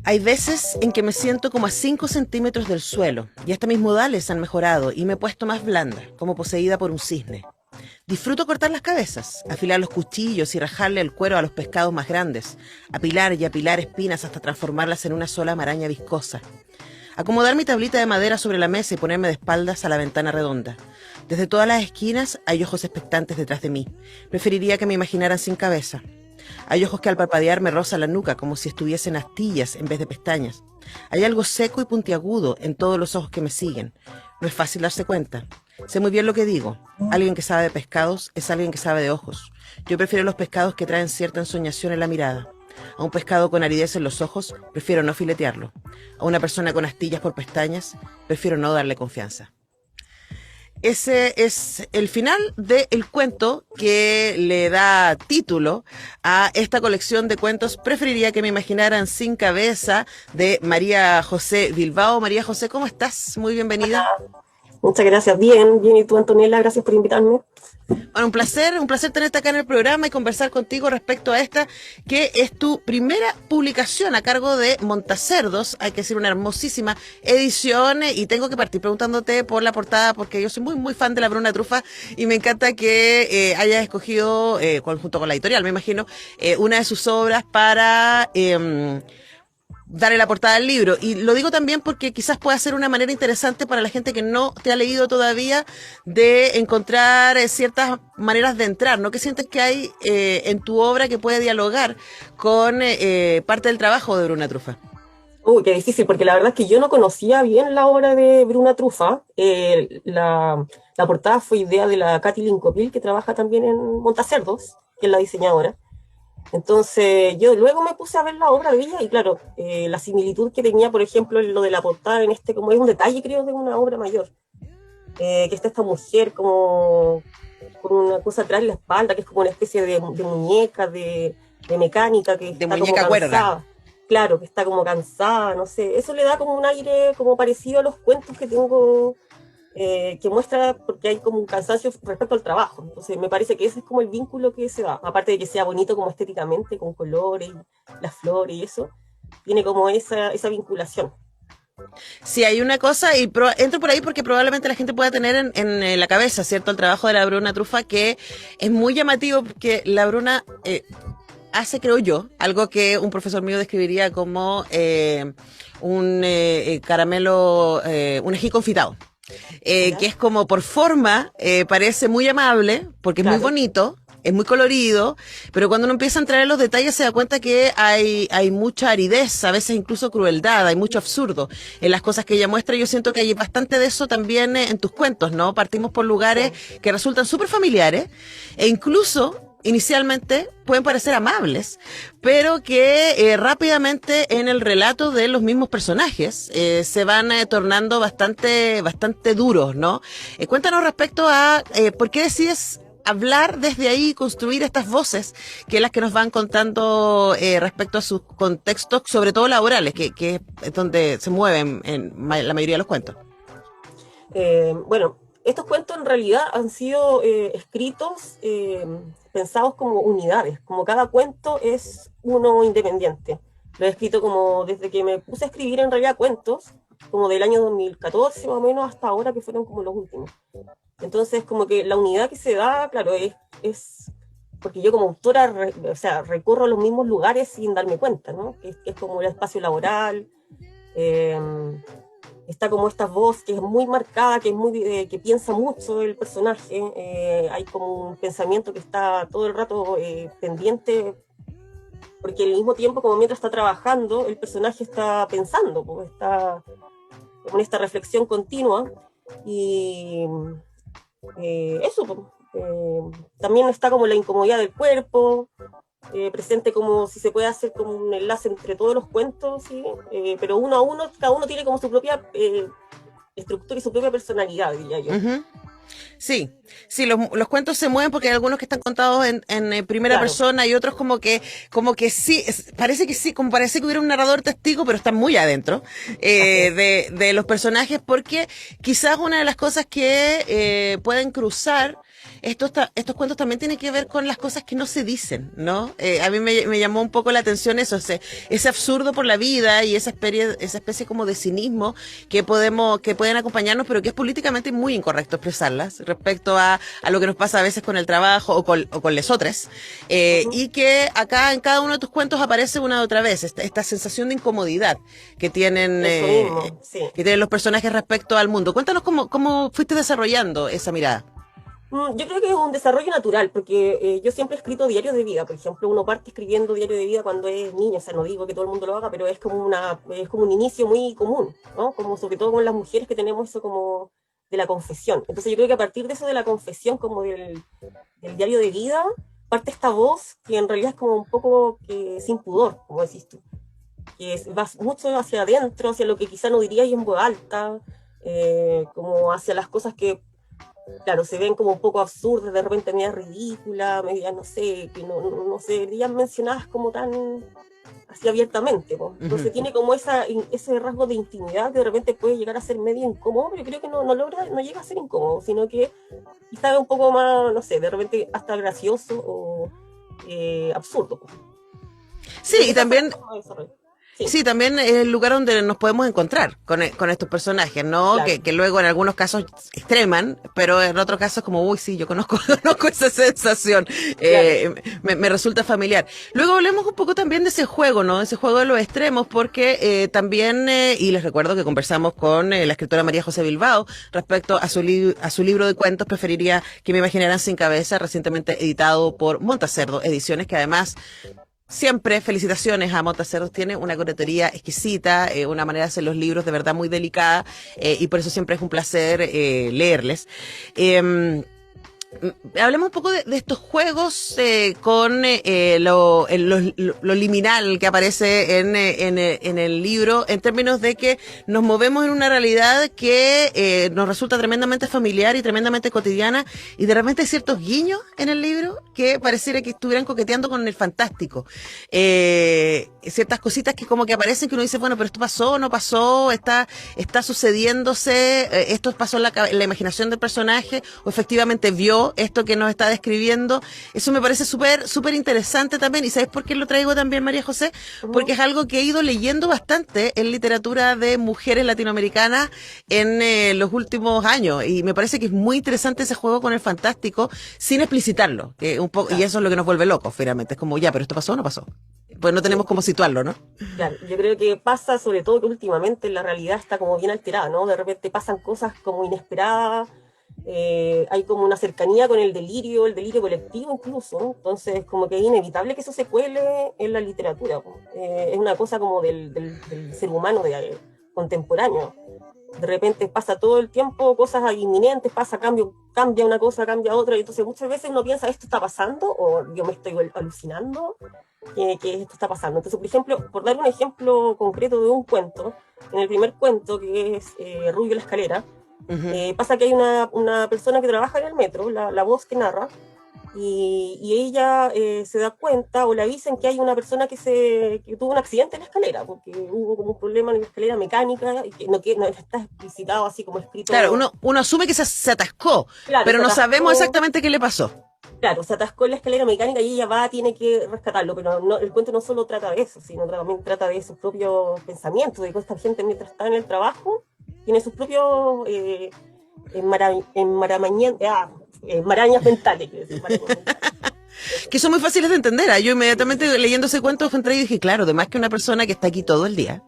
Hay veces en que me siento como a 5 centímetros del suelo y hasta mis modales han mejorado y me he puesto más blanda, como poseída por un cisne. Disfruto cortar las cabezas, afilar los cuchillos y rajarle el cuero a los pescados más grandes, apilar y apilar espinas hasta transformarlas en una sola maraña viscosa. Acomodar mi tablita de madera sobre la mesa y ponerme de espaldas a la ventana redonda. Desde todas las esquinas hay ojos expectantes detrás de mí. Preferiría que me imaginaran sin cabeza. Hay ojos que al parpadear me rozan la nuca como si estuviesen astillas en vez de pestañas. Hay algo seco y puntiagudo en todos los ojos que me siguen. No es fácil darse cuenta. Sé muy bien lo que digo. Alguien que sabe de pescados es alguien que sabe de ojos. Yo prefiero los pescados que traen cierta ensoñación en la mirada. A un pescado con aridez en los ojos, prefiero no filetearlo. A una persona con astillas por pestañas, prefiero no darle confianza. Ese es el final del cuento que le da título a esta colección de cuentos Preferiría que me imaginaran sin cabeza, de María José Bilbao. María José, ¿cómo estás? Muy bienvenida. Muchas gracias. Bien, bien. ¿Y tú, Antonella? Gracias por invitarme. Bueno, un placer tenerte acá en el programa y conversar contigo respecto a esta, que es tu primera publicación a cargo de Montacerdos. Hay que decir, una hermosísima edición, y tengo que partir preguntándote por la portada, porque yo soy muy, muy fan de la Bruna Trufa y me encanta que hayas escogido, junto con la editorial, me imagino, una de sus obras para darle la portada al libro. Y lo digo también porque quizás pueda ser una manera interesante para la gente que no te ha leído todavía de encontrar ciertas maneras de entrar, ¿no? ¿Qué sientes que hay en tu obra que puede dialogar con parte del trabajo de Bruna Trufa? Uy, qué difícil, porque la verdad es que yo no conocía bien la obra de Bruna Trufa. La portada fue idea de la Katy Lincopil, que trabaja también en Montacerdos, que es la diseñadora. Entonces yo luego me puse a ver la obra de ella y claro, la similitud que tenía, por ejemplo, en lo de la portada, en este, como es un detalle creo de una obra mayor, que está esta mujer como con una cosa atrás en la espalda, que es como una especie de muñeca, de mecánica, que De está como muñeca cuerda. cansada. Claro, que está como cansada, no sé. Eso le da como un aire como parecido a los cuentos que tengo, que muestra, porque hay como un cansancio respecto al trabajo. Entonces me parece que ese es como el vínculo que se da, aparte de que sea bonito como estéticamente, con colores, las flores y eso, tiene como esa vinculación. Sí, hay una cosa, y entro por ahí porque probablemente la gente pueda tener en la cabeza, ¿cierto?, el trabajo de la Bruna Trufa, que es muy llamativo porque la Bruna hace, creo yo, algo que un profesor mío describiría como un caramelo, un ají confitado. ¿Ya? Que es como por forma, parece muy amable, porque es muy Claro. bonito, es muy colorido, pero cuando uno empieza a entrar en los detalles se da cuenta que hay mucha aridez, a veces incluso crueldad, hay mucho absurdo en las cosas que ella muestra. Yo siento que hay bastante de eso también en tus cuentos, ¿no? Partimos por lugares Sí. que resultan súper familiares e incluso inicialmente pueden parecer amables, pero que rápidamente en el relato de los mismos personajes se van tornando bastante duros, ¿no? Cuéntanos respecto a por qué decides hablar desde ahí y construir estas voces, que es las que nos van contando respecto a sus contextos, sobre todo laborales, que es donde se mueven en la mayoría de los cuentos. Bueno, estos cuentos en realidad han sido escritos, pensados como unidades, como cada cuento es uno independiente. Lo he escrito como desde que me puse a escribir en realidad cuentos, como del año 2014 más o menos hasta ahora, que fueron como los últimos. Entonces, como que la unidad que se da, claro, es porque yo como autora, o sea, recorro los mismos lugares sin darme cuenta, ¿no? Que es como el espacio laboral, eh, está como esta voz que es muy marcada, que es muy que piensa mucho el personaje, hay como un pensamiento que está todo el rato pendiente, porque al mismo tiempo, como mientras está trabajando, el personaje está pensando, pues está con esta reflexión continua, y eso, pues, también está como la incomodidad del cuerpo, presente, como si se puede hacer como un enlace entre todos los cuentos, ¿sí? Pero uno a uno, cada uno tiene como su propia estructura y su propia personalidad, diría yo. Ujú. Sí, sí, los cuentos se mueven porque hay algunos que están contados en primera Claro, persona y otros como que sí, parece que sí, como parece que hubiera un narrador testigo, pero están muy adentro así es. de los personajes, porque quizás una de las cosas que pueden cruzar estos cuentos también tienen que ver con las cosas que no se dicen, ¿no? A mí me llamó un poco la atención eso, ese absurdo por la vida y esa especie como de cinismo que pueden acompañarnos, pero que es políticamente muy incorrecto expresarlas respecto a lo que nos pasa a veces con el trabajo o con lesotres. Y que acá en cada uno de tus cuentos aparece una y otra vez esta sensación de incomodidad que tienen, sí. que tienen los personajes respecto al mundo. Cuéntanos cómo fuiste desarrollando esa mirada. Yo creo que es un desarrollo natural, porque yo siempre he escrito diarios de vida. Por ejemplo, uno parte escribiendo diario de vida cuando es niño, o sea, no digo que todo el mundo lo haga, pero es como un inicio muy común, ¿no? Como sobre todo con las mujeres que tenemos eso como de la confesión. Entonces yo creo que a partir de eso de la confesión, como del diario de vida, parte esta voz que en realidad es como un poco que sin pudor, como decís tú, que va mucho hacia adentro, hacia lo que quizá no diríais en voz alta, como hacia las cosas que claro, se ven como un poco absurdas, de repente medias ridículas, medias, no sé, que no serían mencionadas como tan así abiertamente, ¿no? Entonces tiene como ese rasgo de intimidad que de repente puede llegar a ser medio incómodo, pero yo creo que no llega a ser incómodo, sino que quizá un poco más, no sé, de repente hasta gracioso o absurdo. Sí, y también... Sí. Sí, también es el lugar donde nos podemos encontrar con estos personajes, ¿no? Claro. Que luego en algunos casos extreman, pero en otros casos como, uy, sí, yo conozco esa sensación, Claro. me resulta familiar. Luego hablemos un poco también de ese juego, ¿no? Ese juego de los extremos, porque también, y les recuerdo que conversamos con la escritora María José Bilbao respecto a su libro de cuentos, preferiría que me imaginaran sin cabeza, recientemente editado por Montacerdo Ediciones, que además... Siempre felicitaciones a Montacerdo, tiene una curaduría exquisita, una manera de hacer los libros de verdad muy delicada, y por eso siempre es un placer leerles. Hablemos un poco de estos juegos con lo liminal que aparece en el libro, en términos de que nos movemos en una realidad que nos resulta tremendamente familiar y tremendamente cotidiana, y de repente hay ciertos guiños en el libro que pareciera que estuvieran coqueteando con el fantástico. Ciertas cositas que como que aparecen que uno dice, bueno, pero esto pasó, no pasó, está sucediéndose, esto pasó en la imaginación del personaje, o efectivamente vio esto que nos está describiendo. Eso me parece súper interesante también. ¿Y sabes por qué lo traigo también, María José? Porque es algo que he ido leyendo bastante en literatura de mujeres latinoamericanas en los últimos años, y me parece que es muy interesante ese juego con el fantástico sin explicitarlo, que un poco, y eso es lo que nos vuelve locos finalmente. Es como, ya, pero esto pasó o no pasó, pues no tenemos cómo situarlo, ¿no? Claro, yo creo que pasa sobre todo que últimamente la realidad está como bien alterada, ¿no? De repente pasan cosas como inesperadas, hay como una cercanía con el delirio colectivo incluso, ¿no? Entonces como que es inevitable que eso se cuele en la literatura, ¿no? Es una cosa como del ser humano contemporáneo. De repente pasa todo el tiempo cosas inminentes, cambia una cosa, cambia otra, y entonces muchas veces uno piensa, ¿esto está pasando? O yo me estoy alucinando que esto está pasando. Entonces, por ejemplo, por dar un ejemplo concreto de un cuento, en el primer cuento, que es Rubio la escalera, pasa que hay una persona que trabaja en el metro, la voz que narra, y ella se da cuenta o le avisan que hay una persona que tuvo un accidente en la escalera, porque hubo como un problema en la escalera mecánica y que no está explicitado así como escrito. Claro, uno asume que se atascó, claro, pero no sabemos exactamente qué le pasó. Claro, se atascó en la escalera mecánica y ella tiene que rescatarlo, pero el cuento no solo trata de eso, sino también trata de sus propios pensamientos, de cómo esta gente mientras está en el trabajo tiene sus propios marañas mentales. Que son muy fáciles de entender. Yo inmediatamente leyendo ese cuento entré y dije, claro, además que una persona que está aquí todo el día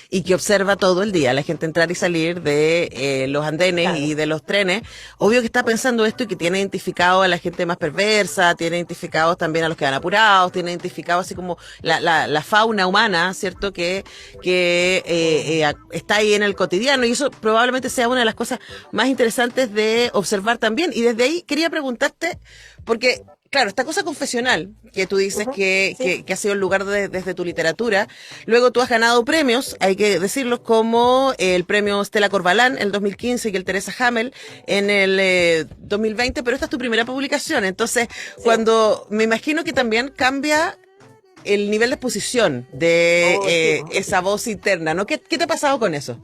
y que observa todo el día a la gente entrar y salir de los andenes, claro, y de los trenes, obvio que está pensando esto y que tiene identificado a la gente más perversa, tiene identificados también a los que van apurados, tiene identificado así como la fauna humana, ¿cierto? Que está ahí en el cotidiano, y eso probablemente sea una de las cosas más interesantes de observar también. Y desde ahí quería preguntarte, porque claro, esta cosa confesional que tú dices que ha sido el lugar desde tu literatura, luego tú has ganado premios, hay que decirlo, como el premio Stella Corbalán en el 2015 y el Teresa Hamel en el 2020, pero esta es tu primera publicación, entonces cuando me imagino que también cambia el nivel de exposición de esa voz interna, ¿no? ¿Qué te ha pasado con eso?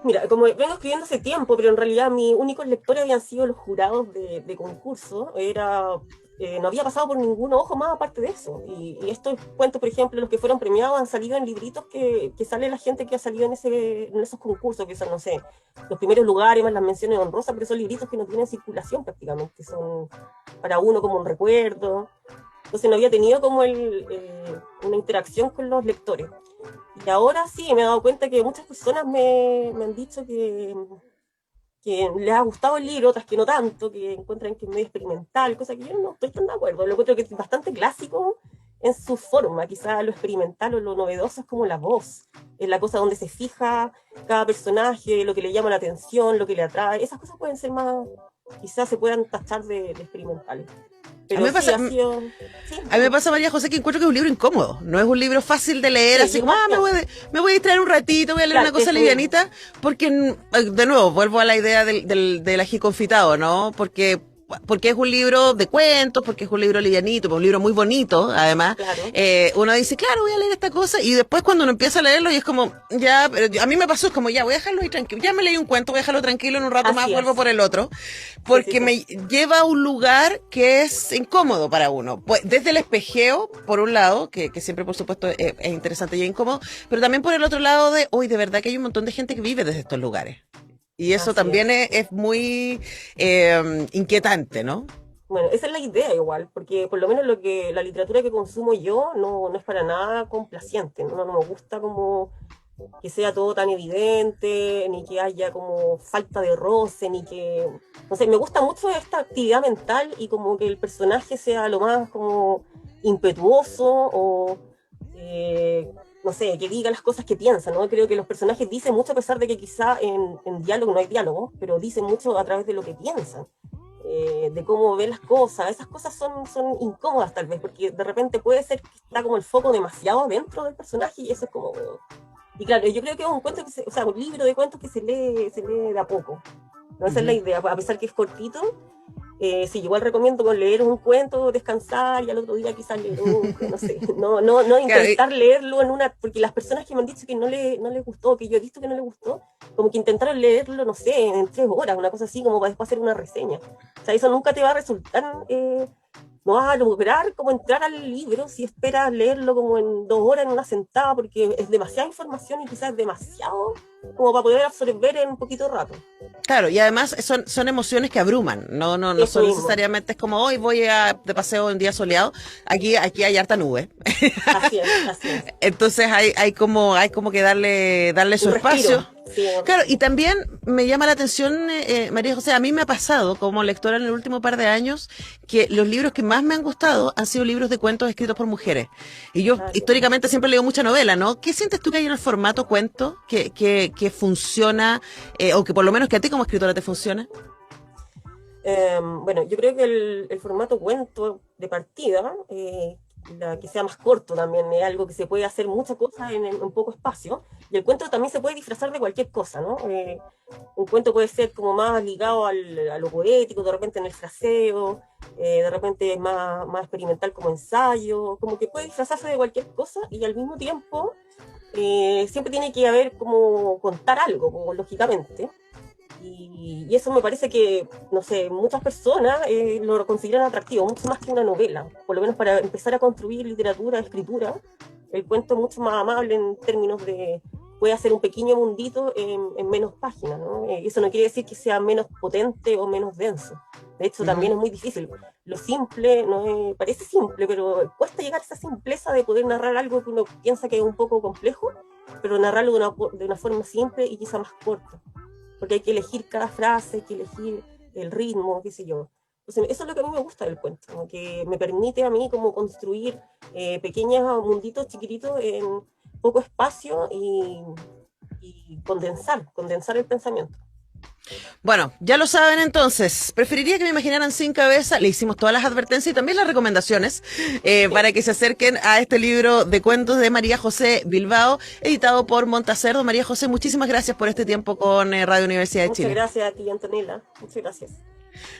Mira, como vengo escribiendo hace tiempo, pero en realidad mis únicos lectores habían sido los jurados de concurso, no había pasado por ningún ojo más aparte de eso. Y estos cuentos, por ejemplo, los que fueron premiados han salido en libritos que sale la gente que ha salido en esos concursos, que son, no sé, los primeros lugares, más las menciones honrosas, pero son libritos que no tienen circulación prácticamente, son para uno como un recuerdo. Entonces no había tenido como una interacción con los lectores. Y ahora sí, me he dado cuenta que muchas personas me han dicho que les ha gustado el libro, otras que no tanto, que encuentran que es medio experimental, cosa que yo no estoy tan de acuerdo. Lo encuentro que es bastante clásico en su forma. Quizás lo experimental o lo novedoso es como la voz, es la cosa donde se fija cada personaje, lo que le llama la atención, lo que le atrae. Esas cosas pueden ser más, quizás se puedan tachar de experimentales. A mí, Pero me sí, pasa, a mí me pasa, María José, que encuentro que es un libro incómodo. No es un libro fácil de leer, sí, así como, me voy a distraer un ratito, voy a leer claro, una cosa livianita, porque, de nuevo, vuelvo a la idea del ají confitado, ¿no? Porque es un libro de cuentos, porque es un libro livianito, un libro muy bonito, además. claro. Uno dice, claro, voy a leer esta cosa, y después cuando uno empieza a leerlo, y es como, ya, pero a mí me pasó, es como, ya, voy a dejarlo ahí tranquilo, ya me leí un cuento, voy a dejarlo tranquilo, en un rato Así más es. vuelvo por el otro, porque Sí. me lleva a un lugar que es incómodo para uno. Pues, desde el espejeo, por un lado, que siempre, por supuesto, es interesante y incómodo, pero también por el otro lado de verdad que hay un montón de gente que vive desde estos lugares. Y eso Así también es muy inquietante, ¿no? Bueno, esa es la idea igual, porque por lo menos la literatura que consumo yo no es para nada complaciente, no me gusta como que sea todo tan evidente, ni que haya como falta de roce, ni que, no sé, me gusta mucho esta actividad mental y como que el personaje sea lo más como impetuoso o, no sé, que diga las cosas que piensa, ¿no? Creo que los personajes dicen mucho a pesar de que quizá en diálogo no hay diálogo, pero dicen mucho a través de lo que piensan. De cómo ve las cosas, esas cosas son incómodas tal vez, porque de repente puede ser que está como el foco demasiado dentro del personaje y eso es como... Y claro, yo creo que es un cuento o sea, un libro de cuentos que se lee de a poco. ¿No? Esa es la idea, a pesar que es cortito. Sí, igual recomiendo leer un cuento, descansar y al otro día quizás leer otro, no sé. No intentar leerlo porque las personas que me han dicho que no les gustó, que yo he visto que no les gustó, como que intentaron leerlo, no sé, en 3 horas, una cosa así, como para después hacer una reseña. O sea, eso nunca te va a resultar, no vas a lograr como entrar al libro si esperas leerlo como en 2 horas en una sentada, porque es demasiada información y quizás es demasiado como para poder absorber en un poquito de rato. Claro, y además son emociones que abruman, no son mismo. necesariamente es como hoy voy de paseo un día soleado, aquí hay harta nube. Así es. Entonces hay como que darle su espacio. Sí. Claro, y también me llama la atención, María José, a mí me ha pasado como lectora en el último par de años que los libros que más me han gustado han sido libros de cuentos escritos por mujeres. Y yo históricamente siempre leo mucha novela, ¿no? ¿Qué sientes tú que hay en el formato cuento que funciona, o que por lo menos que a ti como escritora te funciona? Bueno, yo creo que el formato cuento de partida, que sea más corto también, es algo que se puede hacer muchas cosas en poco espacio. Y el cuento también se puede disfrazar de cualquier cosa, ¿no? Un cuento puede ser como más ligado a lo poético, de repente en el fraseo, de repente es más experimental como ensayo, como que puede disfrazarse de cualquier cosa y al mismo tiempo siempre tiene que haber como contar algo, como lógicamente. Y eso me parece que, no sé, muchas personas lo consideran atractivo, mucho más que una novela. Por lo menos para empezar a construir literatura, escritura, el cuento es mucho más amable en términos de, puede hacer un pequeño mundito en menos páginas, ¿no? Eso no quiere decir que sea menos potente o menos denso. De hecho, también es muy difícil. Lo simple, no parece simple, pero cuesta llegar a esa simpleza de poder narrar algo que uno piensa que es un poco complejo, pero narrarlo de una forma simple y quizá más corta. Porque hay que elegir cada frase, hay que elegir el ritmo, qué sé yo. Entonces, eso es lo que a mí me gusta del cuento, como que me permite a mí como construir pequeños munditos chiquititos en poco espacio y condensar el pensamiento. Bueno, ya lo saben entonces. Preferiría que me imaginaran sin cabeza. Le hicimos todas las advertencias y también las recomendaciones para que se acerquen a este libro de cuentos de María José Bilbao, editado por Montacerdo. María José, muchísimas gracias por este tiempo con Radio Universidad de Chile. Muchas gracias a ti, Antonella. Muchas gracias.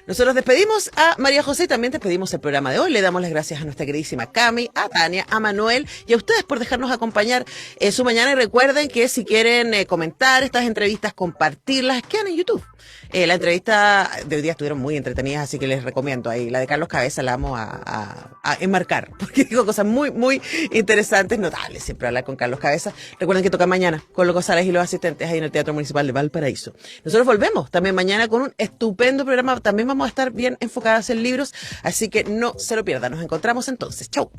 Nosotros despedimos a María José y también despedimos el programa de hoy. Le damos las gracias a nuestra queridísima Cami, a Tania, a Manuel y a ustedes por dejarnos acompañar su mañana. Y recuerden que si quieren comentar estas entrevistas, compartirlas, quedan en YouTube. La entrevista de hoy día estuvieron muy entretenidas, así que les recomiendo ahí. La de Carlos Cabeza la vamos a enmarcar, porque dijo cosas muy, muy interesantes, notables, siempre hablar con Carlos Cabeza. Recuerden que toca mañana con los González y los asistentes ahí en el Teatro Municipal de Valparaíso. Nosotros volvemos también mañana con un estupendo programa. También vamos a estar bien enfocadas en libros, así que no se lo pierdan. Nos encontramos entonces. Chau.